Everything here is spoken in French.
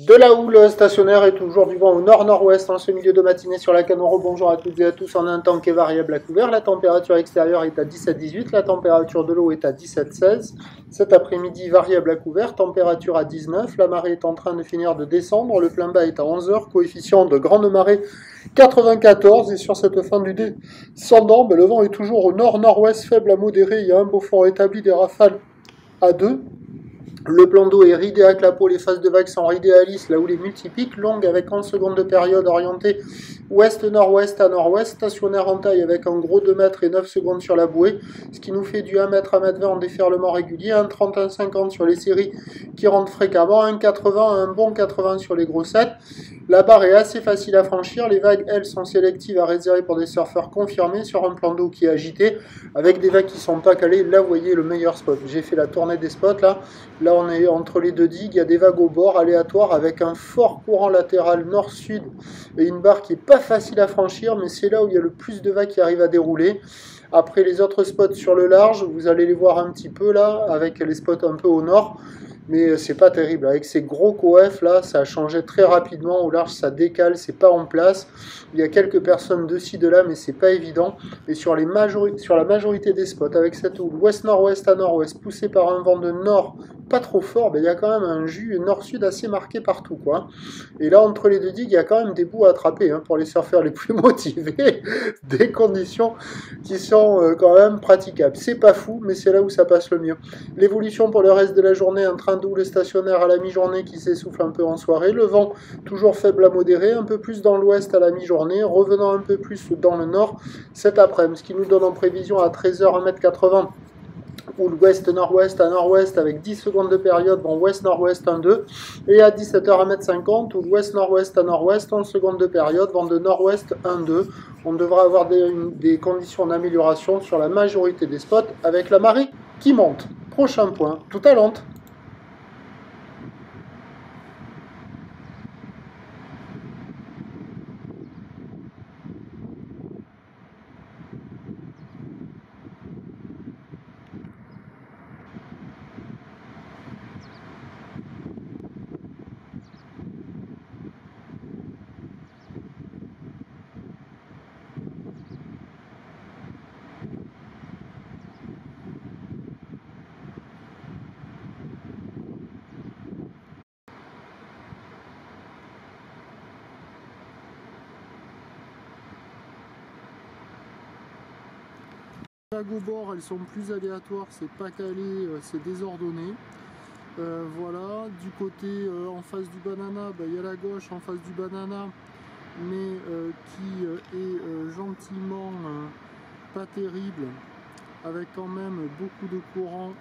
De la houle stationnaire et toujours du vent au nord-nord-ouest en ce milieu de matinée sur la Canoro. Bonjour à toutes et à tous en un temps qui est variable à couvert. La température extérieure est à 17-18, la température de l'eau est à 17-16. Cet après-midi, variable à couvert, température à 19. La marée est en train de finir de descendre. Le plein bas est à 11 heures, coefficient de grande marée 94. Et sur cette fin du descendant, le vent est toujours au nord-nord-ouest, faible à modéré. Il y a un beau fond établi des rafales à 2. Le plan d'eau est ridé à clapot, les phases de vagues sont ridées à lisse, là où les multipiques, longues avec 11 secondes de période orientée ouest-nord-ouest à nord-ouest, stationnaire en taille avec un gros 2 mètres et 9 secondes sur la bouée, ce qui nous fait du 1 mètre à 1 mètre 20 en déferlement régulier, un 30, un 50 sur les séries qui rentrent fréquemment, un 80, un bon 80 sur les grossettes. La barre est assez facile à franchir, les vagues, elles, sont sélectives à réserver pour des surfeurs confirmés sur un plan d'eau qui est agité, avec des vagues qui ne sont pas calées. Là, vous voyez le meilleur spot. J'ai fait la tournée des spots, là on est entre les deux digues, il y a des vagues au bord aléatoires avec un fort courant latéral nord-sud et une barre qui n'est pas facile à franchir, mais c'est là où il y a le plus de vagues qui arrivent à dérouler. Après les autres spots sur le large, vous allez les voir un petit peu là, avec les spots un peu au nord, mais c'est pas terrible. Avec ces gros coef là, ça a changé très rapidement. Au large, ça décale, c'est pas en place. Il y a quelques personnes de ci, de là, mais c'est pas évident. Et sur la majorité des spots, avec cette houle ouest-nord-ouest à nord-ouest, poussée par un vent de nord pas trop fort, il y a quand même un jus nord-sud assez marqué partout, quoi. Et là, entre les deux digues, il y a quand même des bouts à attraper pour les surfeurs les plus motivés, des conditions qui sont quand même praticables. C'est pas fou, mais c'est là où ça passe le mieux. L'évolution pour le reste de la journée, un train d'houle stationnaire à la mi-journée qui s'essouffle un peu en soirée. Le vent toujours faible à modéré, un peu plus dans l'ouest à la mi-journée, revenant un peu plus dans le nord cet après-midi, ce qui nous donne en prévision à 13h 1m80 ou l'ouest-nord-ouest à nord-ouest avec 10 secondes de période, bon ouest-nord-ouest 1-2, et à 17h 1m50 ou l'ouest-nord-ouest à nord-ouest 11 secondes de période, vent de nord-ouest 1-2. On devra avoir des conditions d'amélioration sur la majorité des spots avec la marée qui monte. Prochain point, tout à lente. Les vagues au bord, elles sont plus aléatoires, c'est pas calé, c'est désordonné. Voilà, du côté en face du banana, il y a la gauche en face du banana, mais qui est gentiment pas terrible, avec quand même beaucoup de courant